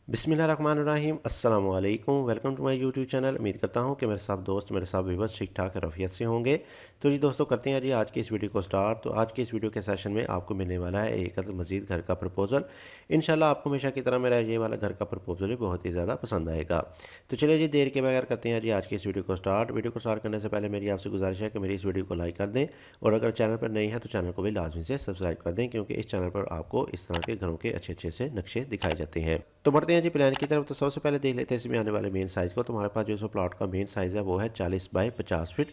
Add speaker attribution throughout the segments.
Speaker 1: बिस्मिल्लाहिर्रहमानिर्रहीम अस्सलाम वालेकुम। Welcome to my YouTube channel. उम्मीद करता हूँ कि मेरे सब दोस्त मेरे सब व्यूअर्स ठीक ठाक रफ़ियत से होंगे। तो जी दोस्तों, करते हैं जी आज की इस वीडियो को स्टार्ट। तो आज के इस वीडियो के सेशन में आपको मिलने वाला है एक मज़ीद घर का प्रपोज़ल। इंशाल्लाह आपको हमेशा की तरह मेरा ये वाला घर का प्रपोज़ल भी बहुत ही ज़्यादा पसंद आएगा। तो चलिए जी, देर के बगैर करते हैं जी आज की इस वीडियो को स्टार्ट। वीडियो को स्टार्ट करने से पहले मेरी आपसे गुजारिश है कि मेरी इस वीडियो को लाइक कर दें, और अगर चैनल पर नई है तो चैनल को भी लाजमी से सब्सक्राइब कर दें, क्योंकि इस चैनल पर आपको इस तरह के घरों के अच्छे अच्छे से नक्शे दिखाए जाते हैं। तो बढ़ते हैं जी प्लान की तरफ। तो सबसे पहले देख लेते हैं इसमें आने वाले मेन साइज़ को। तो हमारे पास जो सो प्लॉट का मेन साइज़ है वो है 40 बाई 50 फीट,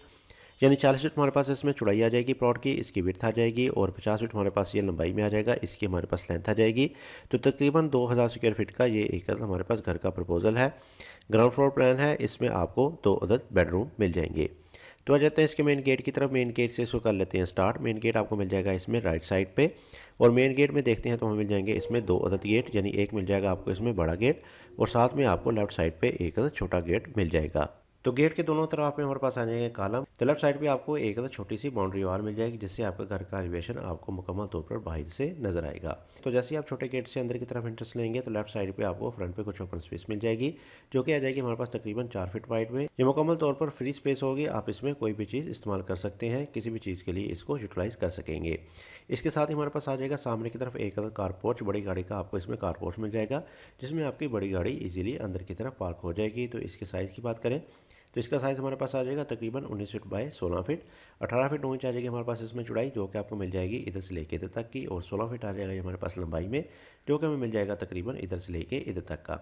Speaker 1: यानी 40 फीट हमारे पास इसमें चौड़ाई आ जाएगी प्लॉट की, इसकी विड्थ आ जाएगी, और 50 फीट हमारे पास ये लंबाई में आ जाएगा, इसकी हमारे पास लेंथ आ जाएगी। तो तकरीबन 2000 स्क्वायर फीट का ये एक हमारे पास घर का प्रपोजल है। ग्राउंड फ्लोर प्लान है, इसमें आपको 2 अदद बेडरूम मिल जाएंगे। तो आ जाते हैं इसके मेन गेट की तरफ। मेन गेट से इसको कर लेते हैं स्टार्ट। मेन गेट आपको मिल जाएगा इसमें राइट साइड पे, और मेन गेट में देखते हैं तो हमें मिल जाएंगे इसमें 2 अदद गेट, यानी एक मिल जाएगा आपको इसमें बड़ा गेट, और साथ में आपको लेफ्ट साइड पे एक अदद छोटा गेट मिल जाएगा। तो गेट के दोनों तरफ में हमारे पास आ जाएंगे कॉलम। तो लेफ्ट साइड पे आपको एक अदद छोटी सी बाउंड्री वाल मिल जाएगी, जिससे आपका घर का एलिवेशन आपको मुकम्मल तौर पर बाहर से नजर आएगा। तो जैसे ही आप छोटे गेट से अंदर की तरफ इंटरेस्ट लेंगे तो लेफ्ट साइड पे आपको फ्रंट पे कुछ ओपन स्पेस मिल जाएगी, जो कि आ जाएगी हमारे पास तकरीबन 4 फीट वाइड में। ये मुकम्मल तौर पर फ्री स्पेस होगी, आप इसमें कोई भी चीज़ इस्तेमाल कर सकते हैं, किसी भी चीज़ के लिए इसको यूटिलाइज कर सकेंगे। इसके साथ ही हमारे पास आ जाएगा सामने की तरफ एक अदद कारपोर्च, बड़ी गाड़ी का आपको इसमें कारपोर्च मिल जाएगा, जिसमें आपकी बड़ी गाड़ी इजीली अंदर की तरफ पार्क हो जाएगी। तो इसके साइज़ की बात करें तो इसका साइज़ हमारे पास आ जाएगा तकरीबन 19 feet by 16 feet. 18 feet 9 inch आ जाएगी हमारे पास इसमें चौड़ाई, जो कि आपको मिल जाएगी इधर से लेके इधर तक की, और 16 फीट आ जाएगा ये हमारे पास लंबाई में, जो कि हमें मिल जाएगा तकरीबन इधर से लेके इधर तक का,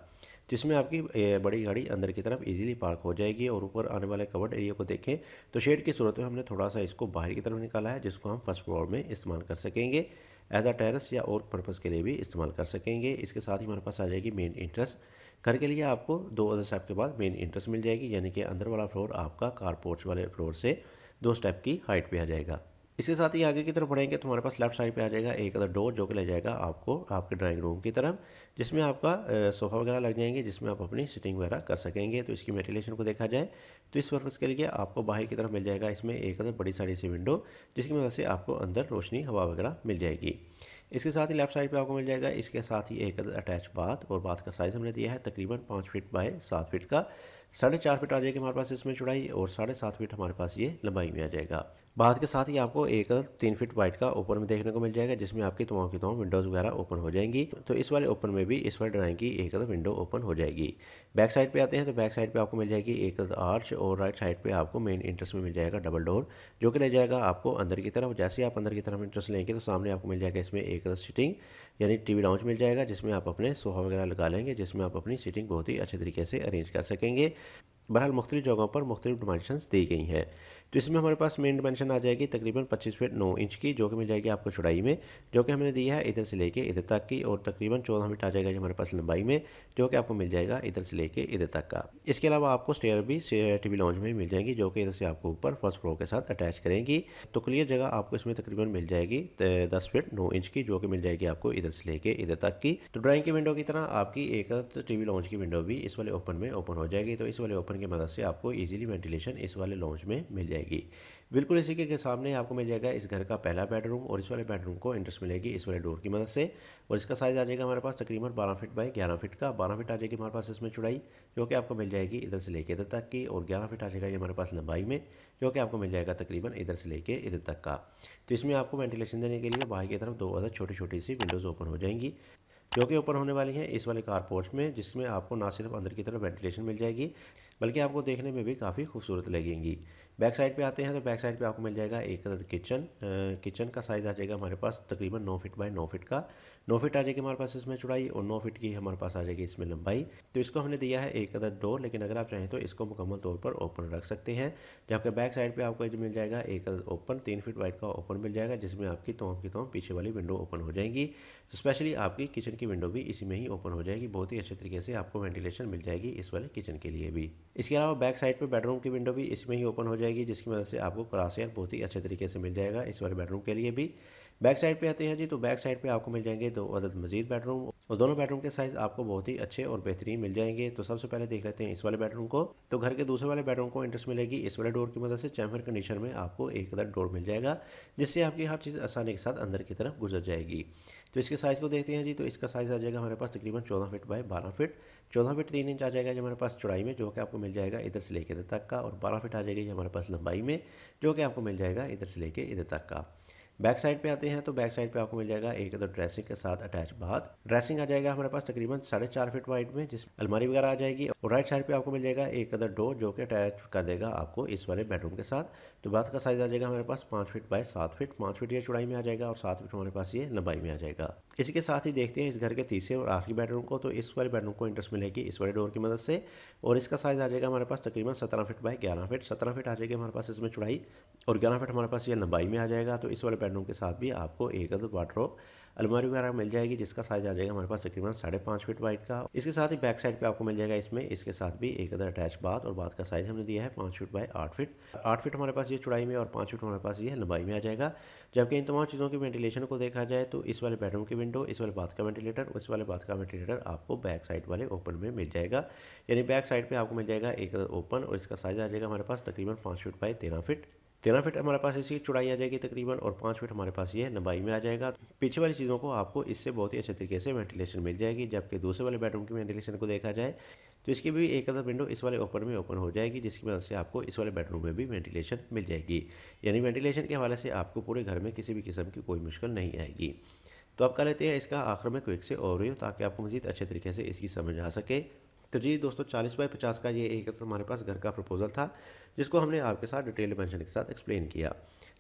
Speaker 1: जिसमें आपकी बड़ी गाड़ी अंदर की तरफ इजीली पार्क हो जाएगी। और ऊपर आने वाले कवर्ड एरिया को देखें तो शेड की सूरत में हमने थोड़ा सा इसको बाहर की तरफ निकाला है, जिसको हम फर्स्ट फ्लोर में इस्तेमाल कर सकेंगे, एज अ टेरेस या और पर्पज़ के लिए भी इस्तेमाल कर सकेंगे। इसके साथ ही हमारे पास आ जाएगी मेन इंट्रेंस। घर के लिए आपको 2 अदर स्टेप के बाद मेन इंट्रेंस मिल जाएगी, यानी कि अंदर वाला फ्लोर आपका कारपोर्च वाले फ्लोर से 2 स्टेप की हाइट पे आ जाएगा। इसके साथ ही आगे की तरफ बढ़ेंगे तो हमारे पास लेफ्ट साइड पे आ जाएगा एक अदर डोर, जो कि ले जाएगा आपको आपके ड्राइंग रूम की तरफ, जिसमें आपका सोफ़ा वगैरह लग जाएंगे, जिसमें आप अपनी सिटिंग वगैरह कर सकेंगे। तो इसकी वेंटिलेशन को देखा जाए तो इस पर्पज़ के लिए आपको बाहर की तरफ मिल जाएगा इसमें एक अदर बड़ी सारी सी विंडो, जिसकी मदद से आपको अंदर रोशनी हवा वगैरह मिल जाएगी। इसके साथ ही लेफ्ट साइड पे आपको मिल जाएगा इसके साथ ही एक अटैच बाथ, और बाथ का साइज़ हमने दिया है तकरीबन 5 फीट बाय 7 फीट का। 4.5 फीट आ जाएगी हमारे पास इसमें चौड़ाई, और 7.5 फीट हमारे पास ये लंबाई में आ जाएगा। बाथ के साथ ही आपको एक 3 फीट वाइड का ओपन में देखने को मिल जाएगा, जिसमें आपकी तमाम की तमाम विंडोज़ वगैरह ओपन हो जाएंगी। तो इस वाले ओपन में भी इस वाले ड्राइंग की एक विंडो ओपन हो जाएगी। बैक साइड पे आते हैं तो बैक साइड पे आपको मिल जाएगी एक आर्च, और राइट साइड पे आपको मेन इंट्रेंस में मिल जाएगा डबल डोर, जो कि ले जाएगा आपको अंदर की तरफ। जैसे ही आप अंदर की तरफ इंट्रेंस लेंगे तो सामने आपको मिल जाएगा इसमें एक सिटिंग यानी टीवी लाउंज मिल जाएगा, जिसमें आप अपने सोफ़ा वगैरह लगा लेंगे, जिसमें आप अपनी सीटिंग बहुत ही अच्छे तरीके से अरेंज कर सकेंगे। बहरहाल मुख्तलिफ जगहों पर मुख्तलिफ डिमेंशंस दी गई हैं। तो इसमें हमारे पास मेन डिमेंशन आ जाएगी तकरीबन 25 फीट 9 इंच की, जो कि मिल जाएगी आपको चौड़ाई में, जो कि हमने दी है इधर से लेके इधर तक की, और तकरीबन 14 फीट आ जाएगा ये हमारे पास लंबाई में, जो कि आपको मिल जाएगा इधर से लेके इधर तक का। इसके अलावा आपको स्टेयर भी टीवी लॉन्च में मिल जाएंगी, जो कि इधर से आपको ऊपर फर्स्ट फ्लोर के साथ अटैच करेंगी। तो क्लियर जगह आपको इसमें तकरीबन मिल जाएगी 10 फीट 9 इंच की, जो कि मिल जाएगी आपको इधर से लेके इधर तक की। तो ड्राइंग की विंडो की तरह आपकी एक टीवी लॉन्च की विंडो भी इस वाले ओपन में ओपन हो जाएगी। तो इस वाले ओपन की मदद से आपको इजीली वेंटिलेशन इस वाले लॉन्च में मिल जाएगी। बिल्कुल इसी के सामने आपको मिल जाएगा इस घर का पहला बेडरूम, और इस वाले बेडरूम को इंट्रेंस मिलेगी इस वाले डोर की मदद से, और इसका साइज़ आ जाएगा हमारे पास तकरीबन 12 फीट बाई 11 फीट का। 12 फीट आ जाएगी हमारे पास इसमें चौड़ाई, जो कि आपको मिल जाएगी इधर से लेके इधर तक की, और 11 फीट आ जाएगा ये हमारे पास लंबाई में, जो कि आपको मिल जाएगा तकरीबन इधर से लेके इधर तक का। तो इसमें आपको वेंटिलेशन देने के लिए बाहर की तरफ 2 अदर छोटी छोटी सी विंडोज़ ओपन हो जाएंगी, जो कि ओपन होने वाली हैं इस वाले कारपोर्च में, जिसमें आपको ना सिर्फ अंदर की तरफ वेंटिलेशन मिल जाएगी, बल्कि आपको देखने में भी काफ़ी खूबसूरत लगेंगी। बैक साइड पे आते हैं तो बैक साइड पे आपको मिल जाएगा एक किचन। किचन का साइज़ आ जाएगा हमारे पास तकरीबन 9 फीट बाय 9 फीट का। 9 फीट आ जाएगी हमारे पास इसमें चौड़ाई, और 9 फीट की हमारे पास आ जाएगी इसमें लंबाई। तो इसको हमने दिया है एक अदर डोर, लेकिन अगर आप चाहें तो इसको मुकम्मल तौर पर ओपन रख सकते हैं। जबकि बैक साइड पे आपको जो मिल जाएगा एक अदर ओपन 3 फीट वाइड का ओपन मिल जाएगा, जिसमें आपकी तमाम की तमाम पीछे वाली विंडो ओपन हो जाएंगी। तो स्पेशली आपकी किचन की विंडो भी इसी में ही ओपन हो जाएगी, बहुत ही अच्छे तरीके से आपको वेंटिलेशन मिल जाएगी इस वाले किचन के लिए भी। इसके अलावा बैक साइड पे बेडरूम की विंडो भी इसमें ही ओपन हो जाएगी, जिसकी मदद से आपको क्रॉस एयर बहुत ही अच्छे तरीके से मिल जाएगा इस वाले बेडरूम के लिए भी। बैक साइड पे आते हैं जी, तो बैक साइड पे आपको मिल जाएंगे 2 अदद मजीद बेडरूम, और दोनों बेडरूम के साइज़ आपको बहुत ही अच्छे और बेहतरीन मिल जाएंगे। तो सबसे पहले देख लेते हैं इस वाले बेडरूम को। तो घर के दूसरे वाले बेडरूम को इंट्रेंस मिलेगी इस वाले डोर की मदद से। चैम्बर कंडीशन में आपको एक अदद डोर मिल जाएगा, जिससे आपकी हर चीज़ आसानी के साथ अंदर की तरफ गुजर जाएगी। तो इसके साइज़ को देखते हैं जी। तो इसका साइज़ आ जाएगा हमारे पास तकरीबन 14 feet by 12 feet. 14 feet 3 inch आ जाएगा जी हमारे पास चौड़ाई में, जो कि आपको मिल जाएगा इधर से लेके इधर तक का, और 12 फीट आ जाएगी जी हमारे पास लंबाई में, जो कि आपको मिल जाएगा इधर से लेके इधर तक का। बैक साइड पे आते हैं तो बैक साइड पे आपको मिल जाएगा एक अदर ड्रेसिंग के साथ अटैच बाथ। ड्रेसिंग आ जाएगा हमारे पास तकरीबन 4.5 फीट वाइड में, जिस अलमारी वगैरह आ जाएगी। और राइट साइड पे आपको मिल जाएगा एक अदर डोर, जो कि अटैच कर देगा आपको इस वाले बेडरूम के साथ। तो बाथ का साइज़ आ जाएगा हमारे पास 5 फीट बाय 7 फीट। 5 फीट ये चौड़ाई में आ जाएगा और 7 फीट हमारे पास ये लंबाई में आ जाएगा। इसी के साथ ही देखते हैं इस घर के तीसरे और आखिरी बेडरूम को। तो इस वाले बेडरूम को इंट्रेस्ट मिलेगी इस वाले डोर की मदद से, और इसका साइज़ आ जाएगा हमारे पास तकरीबन 17 फीट बाय 11 फीट। 17 फीट आ जाएगी हमारे पास इसमें चौड़ाई, और 11 फीट हमारे पास ये लंबाई में आ जाएगा। तो इस वाले बेडरूम के साथ भी आपको एक अदर वार्डरोब अलमारी वगैरह मिल जाएगी, जिसका साइज़ आ जाएगा हमारे पास तकरीबन 5.5 फीट वाइड का। इसके साथ ही बैक साइड पे आपको मिल जाएगा इसमें इसके साथ भी एक अदर अटैच बाथ, और बाथ का साइज़ हमने दिया है 5 फीट बाय 8 फीट। 8 फीट हमारे पास ये चौड़ाई में और 5 फीट हमारे पास ये लंबाई में आ जाएगा। जबकि इन तमाम चीज़ों की वेंटिलेशन को देखा जाए तो इस वाले बेडरूम की विंडो, इस वाले बाथ का वेंटिलेटर, उस वाले बाथ का वेंटिलेटर आपको बैक साइड वाले ओपन में मिल जाएगा। यानी बैक साइड पे आपको मिल जाएगा एक ओपन, और इसका साइज़ आ जाएगा हमारे पास तकरीबन 5 फीट बाय 13 फीट। 13 फीट हमारे पास इसकी चौड़ाई आ जाएगी तकरीबन, और 5 फीट हमारे पास ये लंबाई में आ जाएगा। पीछे वाली चीज़ों को आपको इससे बहुत ही अच्छे तरीके से वेंटिलेशन मिल जाएगी। जबकि दूसरे वाले बेडरूम की वेंटिलेशन को देखा जाए तो इसकी भी एक अदर विंडो इस वाले ओपन में ओपन हो जाएगी, जिसकी वजह से आपको इस वाले बेडरूम में भी वेंटिलेशन मिल जाएगी। यानी वेंटिलेशन के हवाले से आपको पूरे घर में किसी भी किस्म की कोई मुश्किल नहीं आएगी। तो आप कर लेते हैं इसका आखिर में क्विक से ओवरव्यू, ताकि आपको मज़ीद अच्छे तरीके से इसकी समझ आ सके। तो जी दोस्तों, 40 बाय 50 का ये एक हमारे पास घर का प्रपोजल था, जिसको हमने आपके साथ डिटेल डिमेंशन के साथ एक्सप्लेन किया।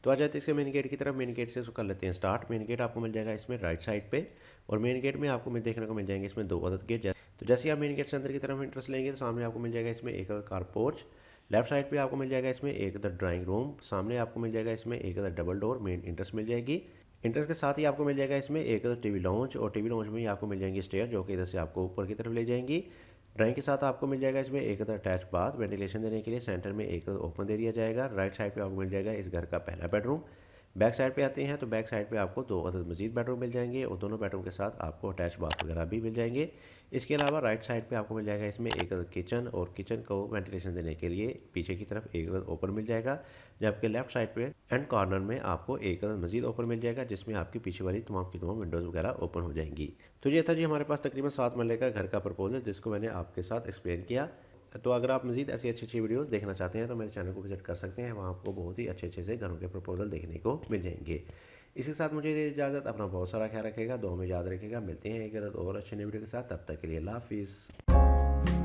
Speaker 1: तो आ जाते हैं इसके मेन गेट की तरफ। मेन गेट से इसको कर लेते हैं स्टार्ट। मेन गेट आपको मिल जाएगा इसमें राइट साइड पे, और मेन गेट में आपको देखने को मिल जाएंगे इसमें 2 अदद गेट। तो जैसे आप मेन गेट से अंदर की तरफ इंट्रेस्ट लेंगे तो सामने आपको मिल जाएगा इसमें एक other car porch. Left side पे आपको मिल जाएगा इसमें एक अदर ड्राइंग रूम। सामने आपको मिल जाएगा इसमें एक other double door main interest मिल जाएगी। इंट्रेंस के साथ ही आपको मिल जाएगा इसमें एक टीवी लॉन्च, और टीवी लॉन्च में ही आपको मिल जाएंगी स्टेयर, जो कि इधर से आपको ऊपर की तरफ ले जाएंगी। ड्राइंग के साथ आपको मिल जाएगा इसमें एक अटैच बाथ। वेंटिलेशन देने के लिए सेंटर में एक ओपन दे दिया जाएगा। राइट साइड पे आपको मिल जाएगा इस घर का पहला बेडरूम। बैक साइड पे आते हैं तो बैक साइड पे आपको 2 अदद मजीद बेडरूम मिल जाएंगे, और दोनों बेडरूम के साथ आपको अटैच बाथ वगैरह भी मिल जाएंगे। इसके अलावा राइट साइड पे आपको मिल जाएगा इसमें एक अदद किचन, और किचन को वेंटिलेशन देने के लिए पीछे की तरफ एक अदद ओपन मिल जाएगा। जबकि लेफ्ट साइड पे एंड कॉर्नर में आपको एक अदद मजीद ओपन मिल जाएगा, जिसमें आपकी पीछे वाली तमाम की तमाम विंडोज़ वगैरह ओपन हो जाएंगी। तो ये था जी हमारे पास तकरीबन 7 मरले का घर का प्रपोजल, जिसको मैंने आपके साथ एक्सप्लेन किया। तो अगर आप मज़ीद ऐसी अच्छी वीडियोस देखना चाहते हैं तो मेरे चैनल को विजिट कर सकते हैं। वहाँ आपको बहुत ही अच्छे से घरों के प्रपोजल देखने को मिल जाएंगे। इसी के साथ मुझे इजाज़त। अपना बहुत सारा ख्याल रखेगा, दुआ में याद रखेगा। मिलते हैं एक और अच्छे नई वीडियो के साथ। तब तक के लिए अल्लाह हाफिज़।